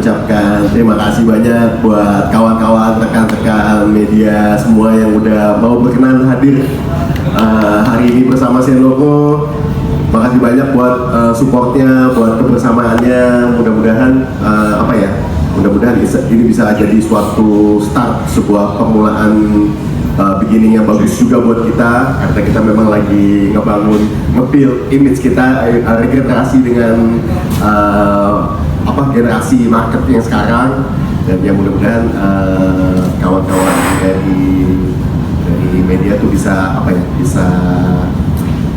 mengucapkan terima kasih banyak buat kawan-kawan, rekan-rekan media semua yang udah mau berkenan hadir hari ini bersama Senloko. Makasih banyak buat supportnya, buat kebersamaannya. Mudah-mudahan mudah-mudahan ini bisa jadi suatu start, sebuah permulaan beginning yang bagus juga buat kita, karena kita memang lagi ngebangun, nge-build image kita, regenerasi dengan generasi market yang sekarang. Dan ya mudah-mudahan kawan-kawan dari media tuh bisa bisa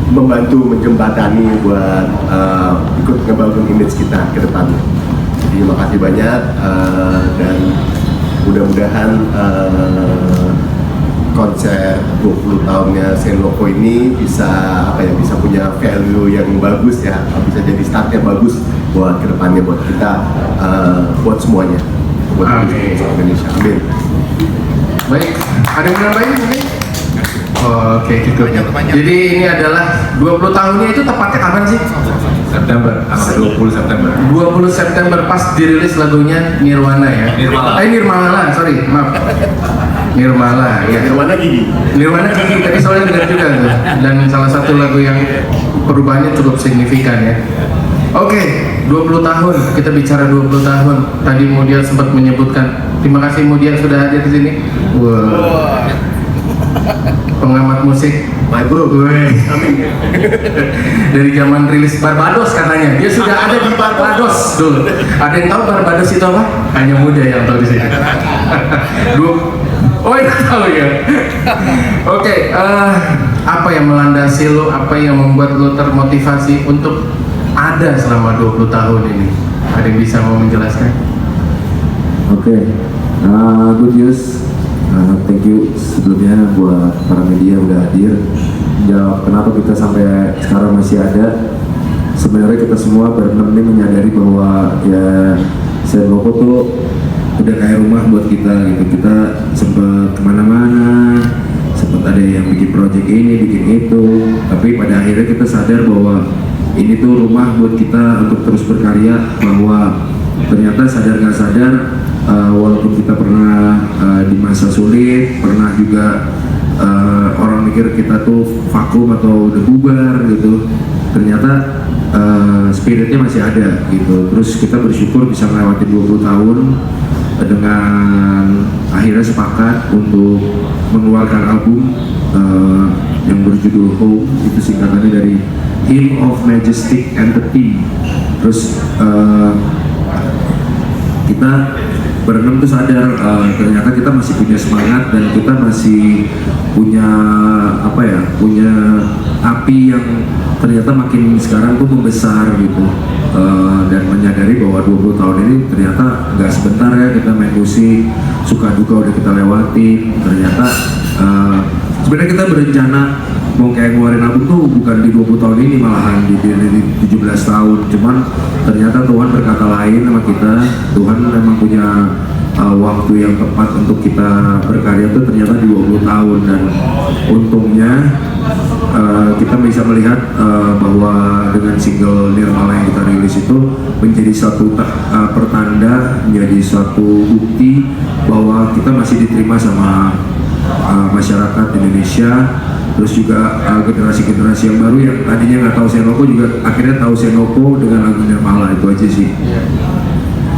membantu menjembatani buat ikut ngebangun image kita ke depannya. Jadi makasih banyak dan mudah-mudahan konsep 20 tahunnya Senloko ini bisa bisa punya value yang bagus ya, bisa jadi start yang bagus buat kedepannya, buat kita, buat semuanya, buat Indonesia. Amin. Baik, ada yang menambahin mungkin? Oke, gitu. Jadi ini adalah 20 tahunnya itu tepatnya kapan sih? September, tanggal 20 September. 20 September pas dirilis lagunya Nirwana ya? Nirmala, sorry, maaf. Nirmala, ya. Nirwana Gigi. Nirwana Gigi, tapi soalnya dengar juga tuh. Dan salah satu lagu yang perubahannya cukup signifikan ya. Oke, 20 tahun, kita bicara 20 tahun. Tadi Mudia sempat menyebutkan, terima kasih Mudia sudah hadir di sini. Wow. Pengamat musik, my bro, dari zaman rilis Barbados katanya, dia sudah ada di Barbados dulu. Ada yang tahu Barbados itu apa? Hanya Muda yang tahu di sini. Oh, itu tahu ya. Oke, apa yang melandasi lo? Apa yang membuat lo termotivasi untuk ada selama 20 tahun ini? Ada yang bisa mau menjelaskan? Oke, good news. Thank you sebelumnya buat para media udah hadir. Jawab kenapa kita sampai sekarang masih ada. Sebenarnya kita semua berenam ini menyadari bahwa ya Senloko tuh udah kayak rumah buat kita gitu. Kita sempat kemana-mana, sempat ada yang bikin project ini, bikin itu. Tapi pada akhirnya kita sadar bahwa ini tuh rumah buat kita untuk terus berkarya. Bahwa ternyata sadar nggak sadar, walaupun kita pernah di masa sulit, pernah juga orang mikir kita tuh vakum atau udah bubar gitu, ternyata spiritnya masih ada gitu. Terus kita bersyukur bisa melewati 20 tahun dengan akhirnya sepakat untuk mengeluarkan album yang berjudul Home. Itu singkatannya dari Hymn of Majestic and the Team. Terus kita berenam tuh sadar ternyata kita masih punya semangat dan kita masih punya punya api yang ternyata makin sekarang tuh membesar gitu, dan menyadari bahwa 20 tahun ini ternyata nggak sebentar ya. Kita main musik, suka duka udah kita lewati. Ternyata sebenarnya kita berencana mau kayak ngeluarin album tuh bukan di 20 tahun ini, malahan di 17 tahun. Cuman ternyata Tuhan berkata lain sama kita. Tuhan memang punya waktu yang tepat untuk kita berkarya tuh ternyata di 20 tahun. Dan untungnya kita bisa melihat bahwa dengan single Nirmala yang kita rilis itu menjadi suatu pertanda, menjadi suatu bukti bahwa kita masih diterima sama masyarakat Indonesia. Terus juga generasi-generasi yang baru yang tadinya nggak tahu Senloko juga akhirnya tahu Senloko dengan lagu Nirmala. Itu aja sih.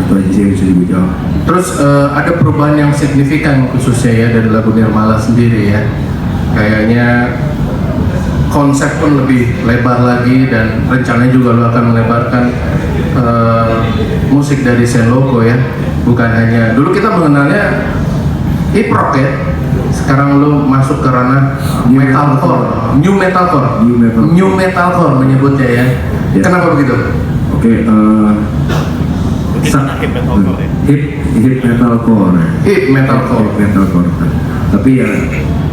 Itu aja sih yang bisa dijawab. Terus ada perubahan yang signifikan khususnya ya dari lagu Nirmala sendiri ya. Kayaknya konsep pun lebih lebar lagi dan rencananya juga lo akan melebarkan musik dari Senloko ya. Bukan hanya dulu kita mengenalnya hip rock ya. Sekarang lu masuk ke ranah metalcore, new metalcore menyebutnya ya. Yeah. Kenapa begitu? Oke, hip metalcore. Tapi ya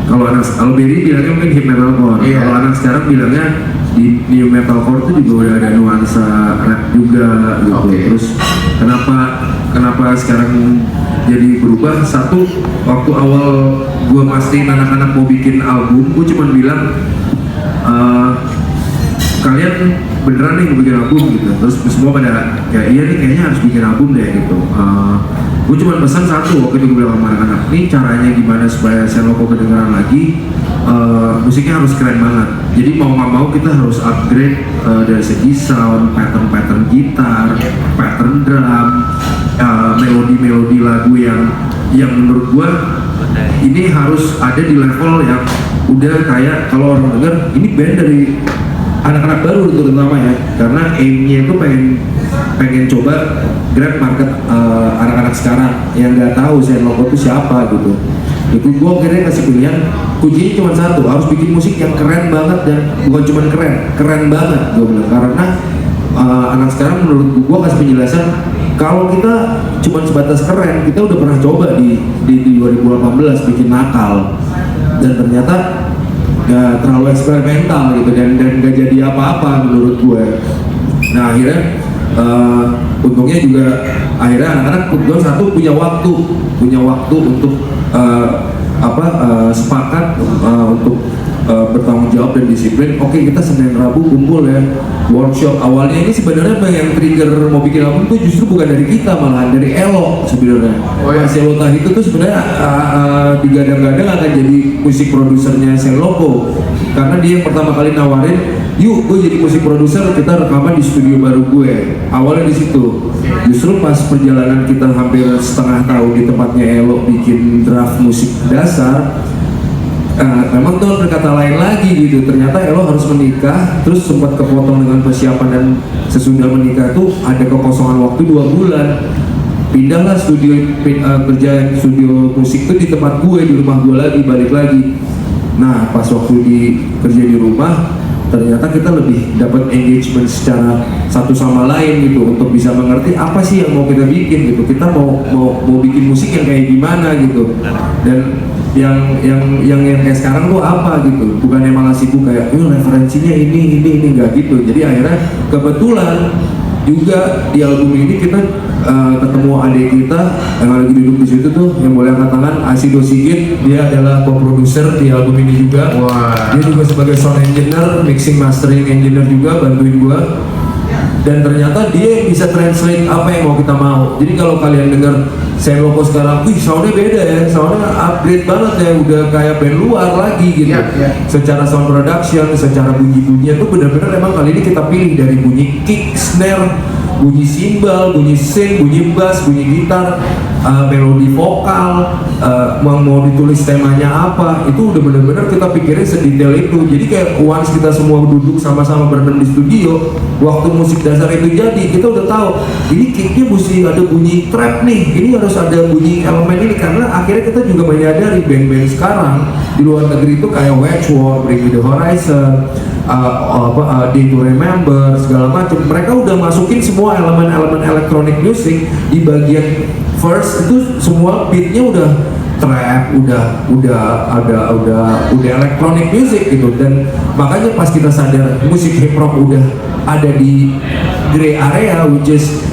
kalau Berry bilangnya mungkin hip metalcore. Yeah. Kalau anak sekarang bilangnya di new metalcore itu juga udah ada nuansa rap juga gitu. Okay. Terus kenapa sekarang jadi berubah? Satu, waktu awal gue pastiin anak-anak mau bikin album, gue cuma bilang sekalian beneran nih mau bikin album gitu. Terus semua pada kayak iya nih kayaknya harus bikin album deh gitu. Gue cuma pesan satu waktu itu, gue bilang sama anak-anak, nih caranya gimana supaya Senloko kedengeran lagi. Musiknya harus keren banget. Jadi mau nggak mau kita harus upgrade dari segi sound, pattern gitar, pattern drum, melodi lagu yang menurut gua ini harus ada di level yang udah kayak kalau orang denger ini band dari anak-anak baru terutama ya, karena aimnya itu pengen coba grab market anak-anak sekarang yang nggak tahu Senloko itu siapa gitu. Itu gue akhirnya kasih pilihan, kuncinya cuma satu, harus bikin musik yang keren banget dan bukan cuma keren banget gue bilang, karena anak sekarang menurut gue kasih penjelasan kalau kita cuma sebatas keren, kita udah pernah coba di 2018 bikin nakal dan ternyata nggak terlalu eksperimental gitu dan nggak jadi apa-apa menurut gue. Nah akhirnya untungnya juga akhirnya anak-anak kebetulan satu punya waktu untuk sepakat untuk bertanggung jawab dan disiplin. Oke, kita Senin Rabu kumpul ya, workshop. Awalnya ini sebenarnya yang trigger mau bikin album tuh justru bukan dari kita, malahan dari Elo sebenarnya. Oh ya, si Elo itu tuh sebenarnya digadang-gadang akan jadi musik produsernya Senloko, karena dia yang pertama kali nawarin, yuk gue jadi musik produser, kita rekaman di studio baru gue. Awalnya di situ. Justru pas perjalanan kita hampir setengah tahun di tempatnya Elo bikin draft musik dasar, memang tuh berkata lain lagi gitu. Ternyata Elo harus menikah, terus sempat kepotong dengan persiapan, dan sesudah menikah tuh ada kekosongan waktu 2 bulan. Pindahlah kerja studio musik tuh di tempat gue, di rumah gue lagi, balik lagi. Nah pas waktu kerja di rumah, ternyata kita lebih dapat engagement secara satu sama lain gitu, untuk bisa mengerti apa sih yang mau kita bikin gitu. Kita mau bikin musik yang kayak gimana gitu, dan yang kayak sekarang tuh apa gitu, bukan yang malah sibuk kayak referensinya ini enggak gitu. Jadi akhirnya kebetulan juga di album ini kita ketemu adik kita yang lagi duduk di situ tuh, yang boleh angkat tangan, Asido Sigit. Dia adalah co-producer di album ini juga. Wah. Dia juga sebagai sound engineer, mixing mastering engineer juga, bantuin gua. Dan ternyata dia yang bisa translate apa yang mau kita mau. Jadi kalau kalian dengar Senloko sekarang, wih soundnya beda ya, soundnya upgrade banget ya, udah kayak band luar lagi gitu. Secara sound production, secara bunyi-bunyian tuh benar-benar emang kali ini kita pilih dari bunyi kick, snare, bunyi cymbal, bunyi synth, bunyi bass, bunyi gitar, melodi vokal, mau ditulis temanya apa, itu udah bener-bener kita pikirin sedetail itu. Jadi kayak once kita semua duduk sama-sama berenam di studio, waktu musik dasar itu jadi, kita udah tahu ini kicknya mesti ada bunyi trap nih, ini harus ada bunyi elemen ini, karena akhirnya kita juga menyadari band-band sekarang di luar negeri itu kayak Wedgeword, Bring Me The Horizon, Day To Remember, segala macam, mereka udah masukin semua elemen-elemen electronic music di bagian first itu, semua beatnya udah trap, udah electronic music gitu. Dan makanya pas kita sadar musik hip hop udah ada di gray area, which is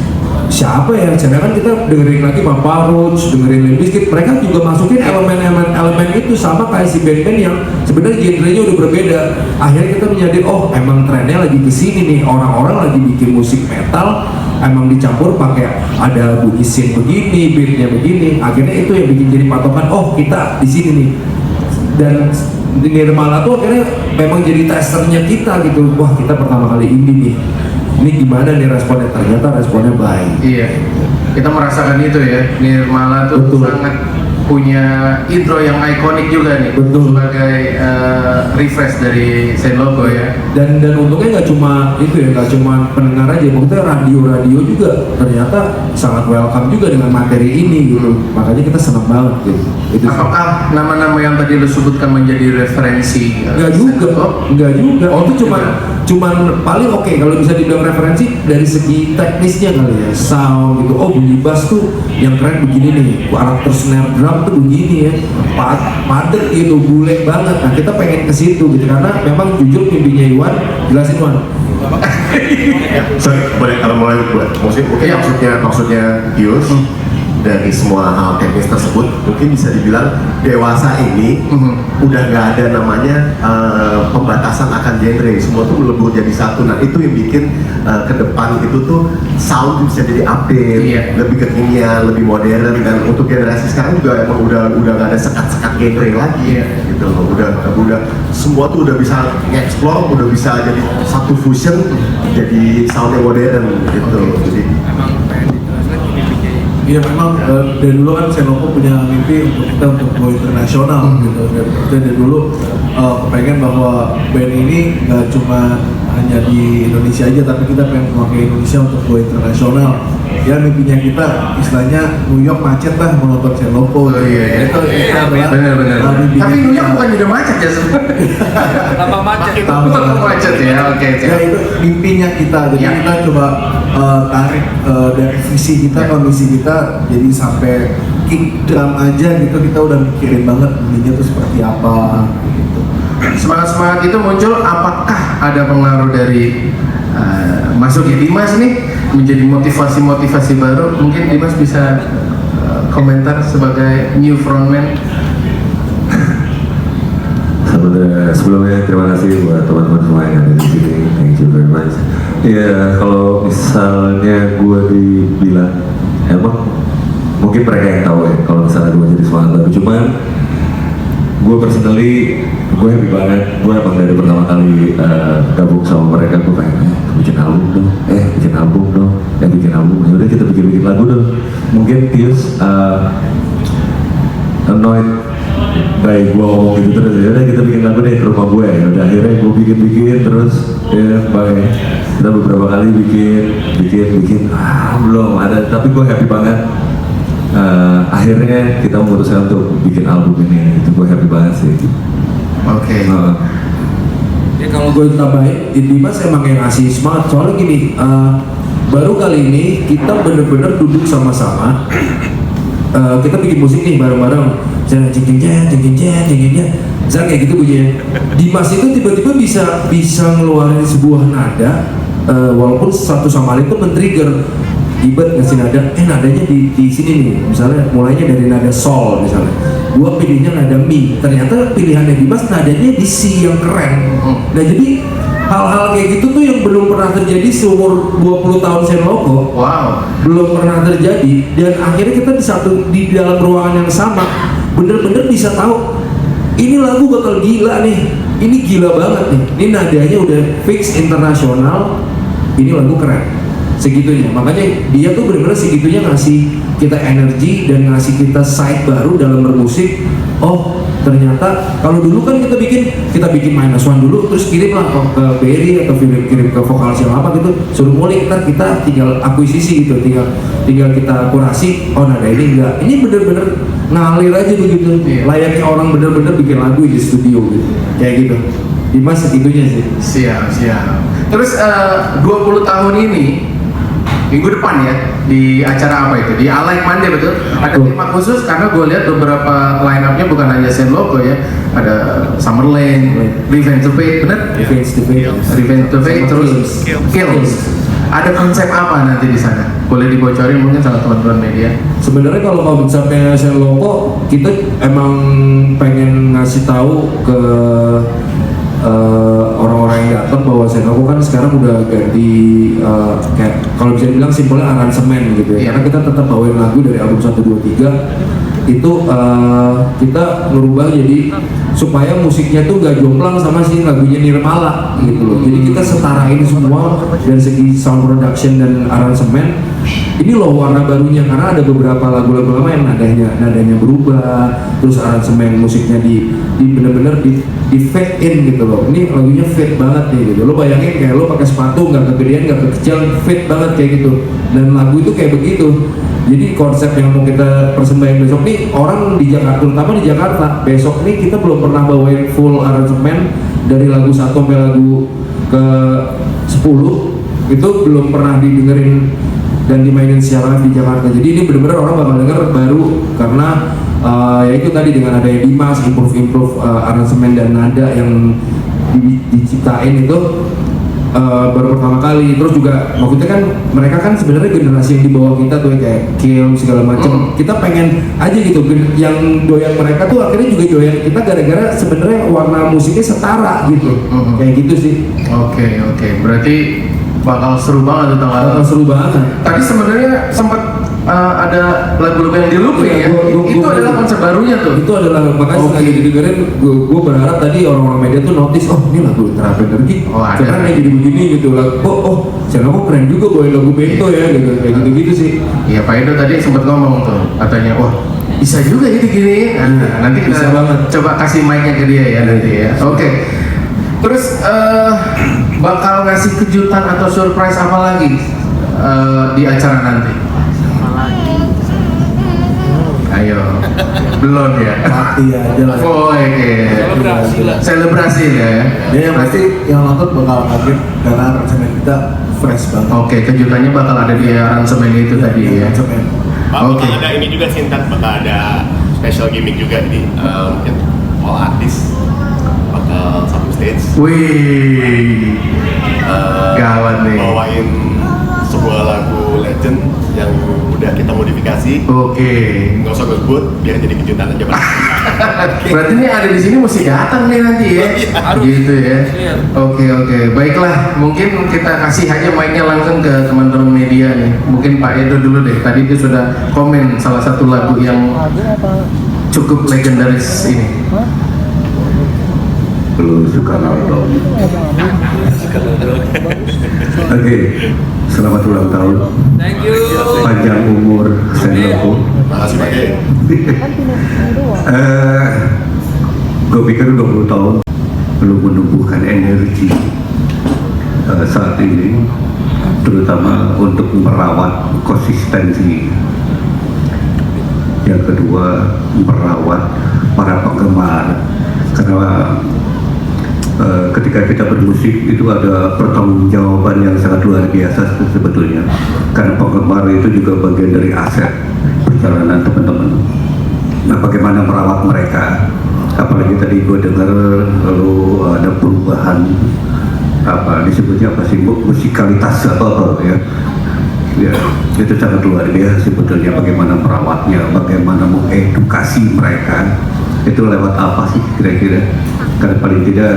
siapa ya, sedangkan kita dengerin lagi Papa Roach, dengerin Limp Bizkit, mereka juga masukin elemen itu, sama kayak si band-band yang sebenarnya genrenya udah berbeda. Akhirnya kita menyadari, oh emang trennya lagi kesini nih, orang-orang lagi bikin musik metal emang dicampur pakai ada bunyi synth begini, beatnya begini. Akhirnya itu yang bikin jadi patokan, oh kita di sini nih. Dan Nirmala tuh akhirnya memang jadi testernya kita gitu. Wah kita pertama kali ini gimana nih responnya? Ternyata responnya baik. Iya, kita merasakan itu ya. Nirmala tuh Betul. sangat punya intro yang ikonik juga nih. Betul. Sebagai refresh dari Senloko ya. Dan untungnya nggak cuma itu ya, nggak cuma pendengar aja, maksudnya radio juga ternyata sangat welcome juga dengan materi ini gitu. Makanya kita senang banget gitu. Itu sih. Apakah nama-nama yang tadi lu sebutkan menjadi referensi? Nggak juga, nggak juga. Oh, itu tidak. cuman paling oke kalau bisa dibilang referensi dari segi teknisnya kali ya, sound gitu. Oh bunyi bass tuh yang keren begini nih, karakter snare drum tuh begini ya, padet gitu, bule banget. Nah kita pengen ke situ gitu, karena memang jujur mimpinya Iwan, jelasin Iwan. Sorry, boleh kalau mulai buat musik mungkin Iya. maksudnya Yus dari semua hal teknis tersebut, mungkin bisa dibilang dewasa ini udah nggak ada namanya pembatasan akan genre, semua tuh melebur jadi satu. Nah itu yang bikin ke depan itu tuh sound bisa jadi update, lebih kekinian, lebih modern, dan untuk generasi sekarang juga emang udah nggak ada sekat-sekat genre lagi, gitu loh. Udah semua tuh udah bisa nge-explore, udah bisa jadi satu fusion, jadi sound yang modern gitu. Jadi iya memang dari dulu kan Senoko punya mimpi untuk kita untuk go internasional gitu. Dan kita dari dulu kepengen bahwa band ini nggak cuma hanya di Indonesia aja, tapi kita pengen mewakili Indonesia untuk go internasional. Ya mimpinya kita istilahnya New York macet lah menonton Senoko. Itu adalah Benar-benar. mimpi Tapi New York kita. bukan udah macet ya sebenarnya. Tambah macet. Tambah macet ya, oke. Ya itu mimpinya kita, jadi kita coba tarik dari visi kita ke misi kita, jadi sampai kick drum aja gitu kita udah mikirin banget mimpinya tuh seperti apa gitu. Semangat-semangat itu muncul, apakah ada pengaruh dari masuknya Dimas nih menjadi motivasi-motivasi baru? Mungkin Dimas bisa komentar sebagai new frontman. Sebelumnya terima kasih buat teman-teman semua yang ada di sini. Thank you very much. Ya kalau misalnya gue dibilang, emang mungkin mereka yang tahu ya kalau misalnya gue jadi semangat baru. Cuman gue personally gue happy banget. Gue emang dari pertama kali gabung sama mereka, gue pengen bikin album dong, bikin album. Yaudah kita bikin lagu dong. Mungkin Tius annoyed baik gue ngomong gitu terus, ya udah kita bikin lagu deh ke rumah gue. Ya udah akhirnya gue bikin terus ya baik, kita beberapa kali bikin belum ada, tapi gue happy banget. Akhirnya kita memutuskan untuk bikin album ini, itu gue happy banget sih. Oke. Ya kalau gue tambahin, Dimas emang yang ngasih semangat. Soalnya gini, baru kali ini kita bener-bener duduk sama-sama. Kita bikin musik nih bareng-bareng. Misalnya kayak gitu bunyinya. Dimas itu tiba-tiba bisa ngeluarin sebuah nada, walaupun satu sama lain itu men-trigger. Ibet ngasih nada, nadanya di sini nih. Misalnya mulainya dari nada sol misalnya. Gua pilihnya nada mi. Ternyata pilihannya Dimas nadanya di si yang keren. Nah jadi hal-hal kayak gitu tuh yang belum pernah terjadi seumur 20 tahun Senoko. Wow. Belum pernah terjadi, dan akhirnya kita di dalam ruangan yang sama bener-bener bisa tahu ini lagu bakal gila nih, ini gila banget nih, ini nadanya udah fix internasional, ini lagu keren segitunya. Makanya dia tuh bener-bener segitunya ngasih kita energi dan ngasih kita side baru dalam bermusik. Oh ternyata kalau dulu kan kita bikin minus one dulu, terus kirim lah ke Berry atau kirim ke vokal siapa gitu, suruh mulai, ntar kita tinggal akuisisi gitu, tinggal kita kurasi. Oh nada ini enggak, ini bener-bener ngalir aja begitu, layaknya orang bener-bener bikin lagu di studio gitu, kayak gitu. Dimas segitunya sih. Siap. Terus 20 tahun ini minggu depan ya di acara apa itu? Di Alike Monday betul? Ada tema khusus karena gue lihat beberapa line up-nya bukan hanya Senoko ya, ada Summerland, Revenge to Fate, bener? Revenge to Fate, terus Kills. Ada konsep apa nanti di sana? Boleh dibocorin mungkin sama teman-teman media? Sebenarnya kalau konsepnya Senoko, kita emang pengen ngasih tahu ke orang-orang yang datang bahwa Senoko kan sekarang udah ganti kayak kalau bisa dibilang simpelnya aransemen gitu ya. Karena kita tetap bawain lagu dari album 1, 2, 3 itu kita merubah jadi supaya musiknya tuh gak jomplang sama si lagunya Nirmala gitu loh. Jadi kita setarain semua dari segi sound production dan aransemen. Ini loh warna barunya, karena ada beberapa lagu-lagu lama yang nadanya berubah, terus aransemen musiknya di bener-bener di fade in gitu loh. Ini lagunya fade banget nih gitu. Lo bayangin kayak lo pakai sepatu nggak kegedean nggak kekecil, fade banget kayak gitu. Dan lagu itu kayak begitu. Jadi konsep yang mau kita persembahin besok nih, orang di Jakarta, terutama di Jakarta, besok nih kita belum pernah bawain full aransemen dari lagu 1 sampai lagu ke 10 itu belum pernah didengerin dan dimainin secara live di Jakarta. Jadi ini benar-benar orang bakal denger baru karena ya itu tadi dengan adanya Dimas improve aransemen dan nada yang diciptain itu baru pertama kali. Terus juga maksudnya kan mereka kan sebenarnya generasi yang di bawah kita tuh kayak Kim segala macam. Kita pengen aja gitu yang doyan mereka tuh akhirnya juga doyan kita gara-gara sebenarnya warna musiknya setara gitu. Kayak gitu sih. Oke. Berarti bakal seru banget tuh tanggal. Bakal seru banget. Tadi sebenarnya sempat ada lagu-lagu yang di looping ya. Itu adalah konsep barunya tuh. Itu adalah makanya setelah didengerin gue berharap tadi orang-orang media tuh notice, oh ini lagu Terapi Energi ada. keren ya jadi begini gitu lah. Saya kok keren juga bawain lagu Bento ya gitu, kayak gitu-gitu sih. Iya, Pak Edo tadi sempat ngomong tuh, katanya wah bisa juga gitu gini. Nanti kita Bisa banget. coba kasih mic-nya ke dia ya nanti ya. Oke. Terus bakal ngasih kejutan atau surprise apa lagi di acara nanti? Ayo, belum ya? Party aja lah. Oh, oke. Selebrasi ya. Ya yang pasti yang nonton bakal kaget karena aransemen kita fresh banget. Oke, kejutannya bakal ada di aransemen itu tadi ya. Aransemen. Bakal Oke. ada ini juga sih, ntar bakal ada special gimmick juga di mungkin all artis bakal satu stage. Wih, gawat nih. Bawain sebuah lagu legend yang udah kita modifikasi. Oke. Nggak usah gue sebut, biar jadi kejutan aja Pak. Berarti nih ada di sini mesti datang nih nanti ya. Gitu ya. Oke. Baiklah, mungkin kita kasih aja mic-nya langsung ke teman-teman media nih. Mungkin Pak Edo dulu deh. Tadi dia sudah komen salah satu lagu yang cukup legendaris ini. Lu suka nonton. Oke, selamat ulang tahun. Thank you. Panjang umur Senloko. Makasih Pak Ge. Gue pikir 20 tahun lu menumbuhkan energi saat ini, terutama untuk merawat konsistensi. Yang kedua, merawat para penggemar, karena ketika kita bermusik itu ada pertanggungjawaban yang sangat luar biasa sebetulnya, karena penggemar itu juga bagian dari aset perjalanan teman-teman. Nah, bagaimana merawat mereka? Apalagi tadi gue dengar lalu ada perubahan apa disebutnya apa sih, musikalitas apa ya. Ya, itu sangat luar biasa sebetulnya, bagaimana merawatnya, bagaimana mengedukasi mereka. Itu lewat apa sih kira-kira? Karena paling tidak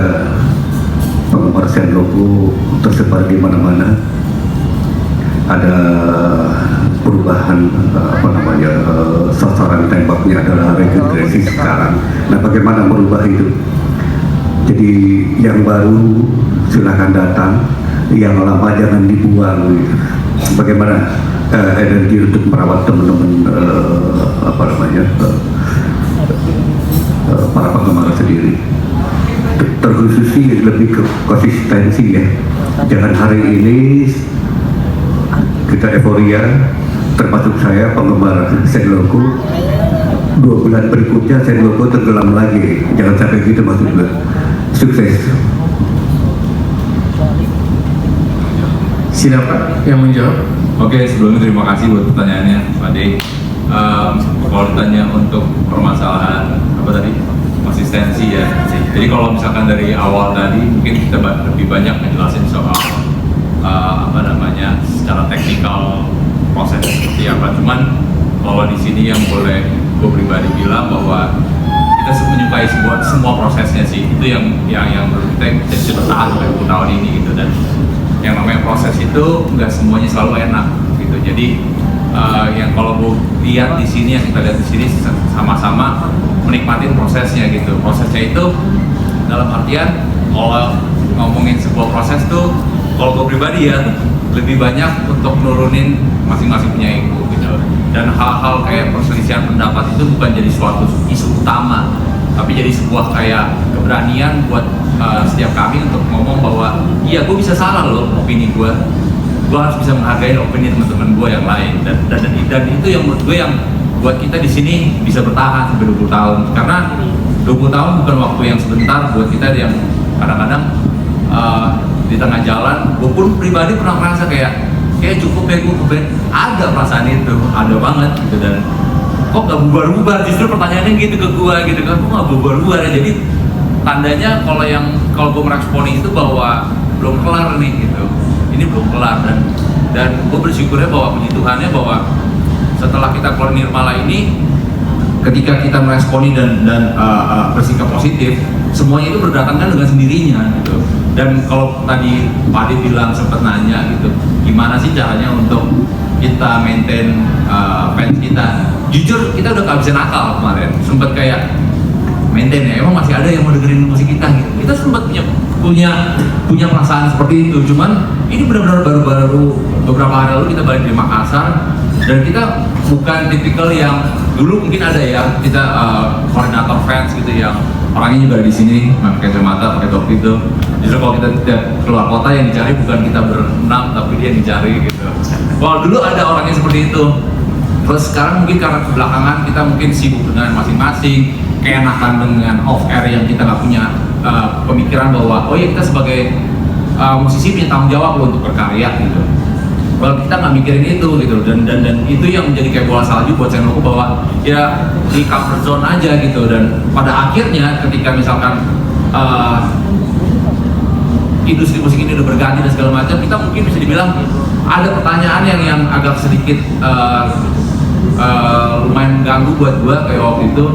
penggemar Senloko tersebar di mana-mana. Ada perubahan sasaran tembaknya adalah regenerasi sekarang. Nah, bagaimana merubah itu? Jadi yang baru silahkan datang, yang lama jangan dibuang. Gitu. Bagaimana energi untuk merawat teman-teman para penggemar sendiri. Terkhusus sih lebih ke konsistensi ya. Jangan hari ini kita euforia, termasuk saya penggemar Senloko, 2 bulan berikutnya Senloko tenggelam lagi. Jangan sampai gitu maksud gue. Sukses. Siapa yang menjawab? Oke, sebelumnya terima kasih buat pertanyaannya, Pak De. Kalau ditanya untuk permasalahan apa tadi, konsistensi ya. Jadi kalau misalkan dari awal tadi mungkin kita lebih banyak ngejelasin soal secara teknikal prosesnya seperti apa. Cuman kalau di sini yang boleh gue pribadi bilang bahwa kita menyukai semua prosesnya sih. Itu yang menurut kita bisa bertahan sampai 20 tahun ini gitu. Dan yang namanya proses itu nggak semuanya selalu enak gitu. Jadi yang kalau gue lihat di sini, yang kita lihat di sini sama-sama menikmatin prosesnya gitu. Prosesnya itu dalam artian kalau ngomongin sebuah proses tuh, kalau gue pribadi ya lebih banyak untuk nurunin masing-masing punya ego gitu. Dan hal-hal kayak perselisihan pendapat itu bukan jadi suatu isu utama, tapi jadi sebuah kayak keberanian buat setiap kami untuk ngomong bahwa iya gue bisa salah loh opini gue harus bisa menghargai opini teman-teman gue yang lain, dan itu yang menurut gue yang buat kita di sini bisa bertahan sampai 20 tahun, karena 20 tahun bukan waktu yang sebentar buat kita yang kadang-kadang di tengah jalan. Gue pun pribadi pernah merasa kayak cukup ya gue ada perasaan itu, ada banget gitu. Dan kok gak bubar-bubar, justru pertanyaannya gitu ke gue gitu kan, kok gak bubar-bubar ya. Jadi tandanya kalau gue meresponi itu bahwa belum kelar nih gitu. Ini belum kelar dan gue bersyukurnya bahwa puji Tuhannya bahwa setelah kita keluar Nirmala ini, ketika kita meresponi dan bersikap positif, semuanya itu berdatangan dengan sendirinya gitu. Dan kalau tadi Pak Ade bilang sempat nanya gitu, gimana sih caranya untuk kita maintain fans kita? Jujur kita udah gak bisa nakal kemarin, sempat kayak maintain ya, emang masih ada yang mau dengerin musik kita gitu. Kita sempat punya perasaan seperti itu, cuman ini benar-benar baru-baru beberapa hari lalu kita balik dari Makassar dan kita bukan tipikal yang dulu mungkin ada ya kita koordinator fans gitu yang orangnya juga di sini pakai kacamata, pakai topi itu. Justru kalau kita tidak keluar kota yang dicari bukan kita berenam tapi dia yang dicari gitu. Kalau dulu ada orangnya seperti itu. Terus sekarang mungkin karena kebelakangan kita mungkin sibuk dengan masing-masing, keenakan dengan off air yang kita nggak punya pemikiran bahwa oh ya kita sebagai musisi punya tanggung jawab loh untuk berkarya gitu. Kalau kita nggak mikirin itu gitu dan itu yang menjadi kayak bola salju buat Senloko bahwa ya di comfort zone aja gitu dan pada akhirnya ketika misalkan industri musik ini udah berganti dan segala macam, kita mungkin bisa dibilang ada pertanyaan yang agak sedikit lumayan ganggu buat gua kayak waktu itu,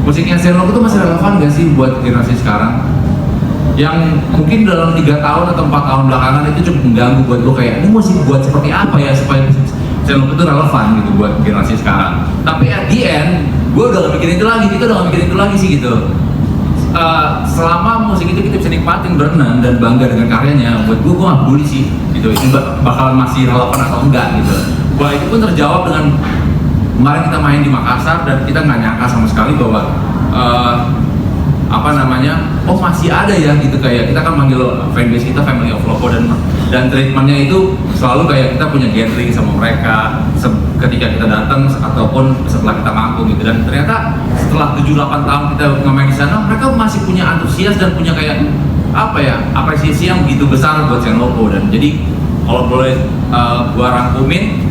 musiknya Senloko itu masih relevan gak sih buat generasi sekarang? Yang mungkin dalam 3 tahun atau 4 tahun belakangan itu cukup mengganggu buat gue kayak ini mesti buat seperti apa ya supaya Senloko itu relevan gitu buat generasi sekarang. Tapi at the end gue udah gak mikirin itu lagi, kita udah gak mikirin itu lagi sih gitu. Selama musik itu kita bisa nikmatin berenang dan bangga dengan karyanya, buat gue gak peduli sih gitu ini bakalan masih relevan atau enggak gitu. Bahwa itu pun terjawab dengan kemarin kita main di Makassar dan kita nggak nyangka sama sekali bahwa oh masih ada ya gitu, kayak kita kan manggil fanbase kita Family of Loco dan treatmentnya itu selalu kayak kita punya gathering sama mereka ketika kita datang ataupun setelah kita manggung gitu, dan ternyata setelah 7-8 tahun kita ngamain di sana mereka masih punya antusias dan punya kayak apa ya apresiasi yang begitu besar buat Senloko. Dan jadi kalau boleh gua rangkumin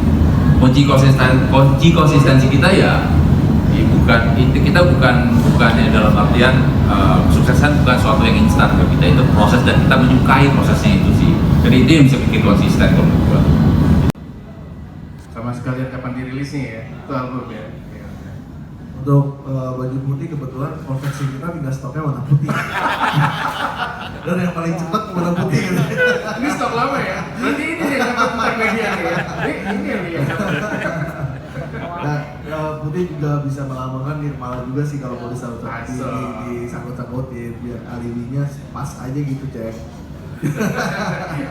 kunci konsistensi kita ya bukan ya dalam artian kesuksesan bukan suatu yang instan ke kita, itu proses dan kita menyukai prosesnya itu sih. Jadi itu yang bisa bikin konsisten kalau menurut gua. Sama sekalian kapan dirilisnya ya itu album ya. Untuk baju putih kebetulan konveksi kita tinggal stoknya warna putih. Dan yang paling cepat warna putih gitu. Ini stok lama ya? Berarti ini yang dapat tag media nih ya? Ini yang dia Nah, putih juga bisa melambangkan Nirmala juga sih kalau mau disangkut-sangkutin biar alibinya pas aja gitu cek.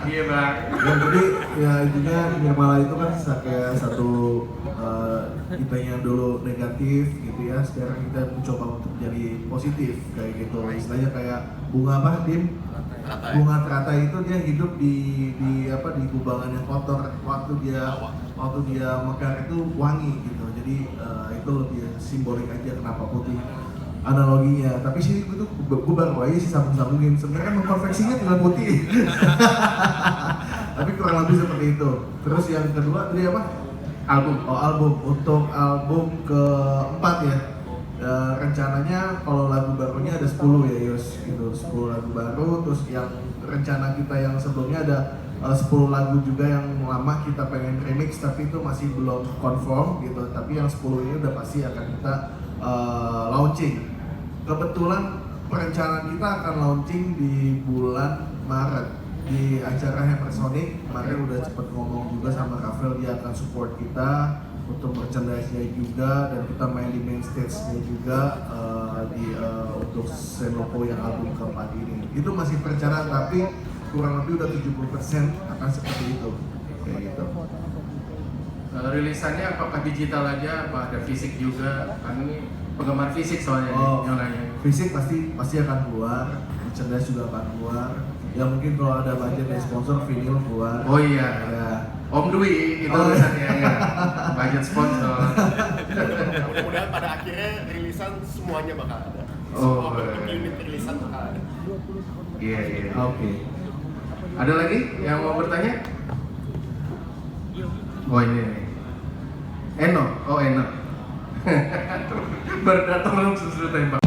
Iya bang. Ya, jadi ya intinya Nirmala itu kan kayak satu kita yang dulu negatif gitu ya, sekarang kita mencoba untuk jadi positif kayak gitu. Istilahnya kayak bunga apa Dim? Bunga teratai itu dia hidup di kubangan yang kotor, waktu dia mekar itu wangi gitu. Jadi itu lebih simbolik aja kenapa putih analoginya. Tapi sih itu gue baru aja sih sambung-sambungin. Sebenarnya mengkonveksinya tinggal putih. Tapi kurang lebih seperti itu. Terus yang kedua tadi apa? Album. Oh album. Untuk album keempat ya. Rencananya kalau lagu barunya ada 10 ya Yos gitu, 10 lagu baru. Terus yang rencana kita yang sebelumnya ada 10 lagu juga yang lama kita pengen remix tapi itu masih belum confirm gitu. Tapi yang 10 ini udah pasti akan kita launching. Kebetulan perencanaan kita akan launching di bulan Maret di acara Hypersonic. Kemarin udah cepet ngomong juga sama Rafael, dia akan support kita untuk merchandise-nya juga, dan kita main di main stage-nya juga untuk Senloko yang album keempat ini. Itu masih perencanaan tapi kurang lebih udah 70% akan seperti itu. Kayak gitu. Rilisannya apakah digital aja, apa ada fisik juga? Kan ini penggemar fisik soalnya yang nanya. Fisik pasti akan keluar, merchandise juga akan keluar. Ya mungkin kalau ada budget dari sponsor, vinyl keluar. Oh iya. Ya. Om Dwi itu urusannya ya. Budget sponsor. Mudah-mudahan pada akhirnya rilisan semuanya bakal ada. Oh, semua bentuk unit rilisan bakal ada. Iya. Oke. Ada lagi yang mau bertanya? Oh ini nih. Eno. Baru datang langsung suruh tembak.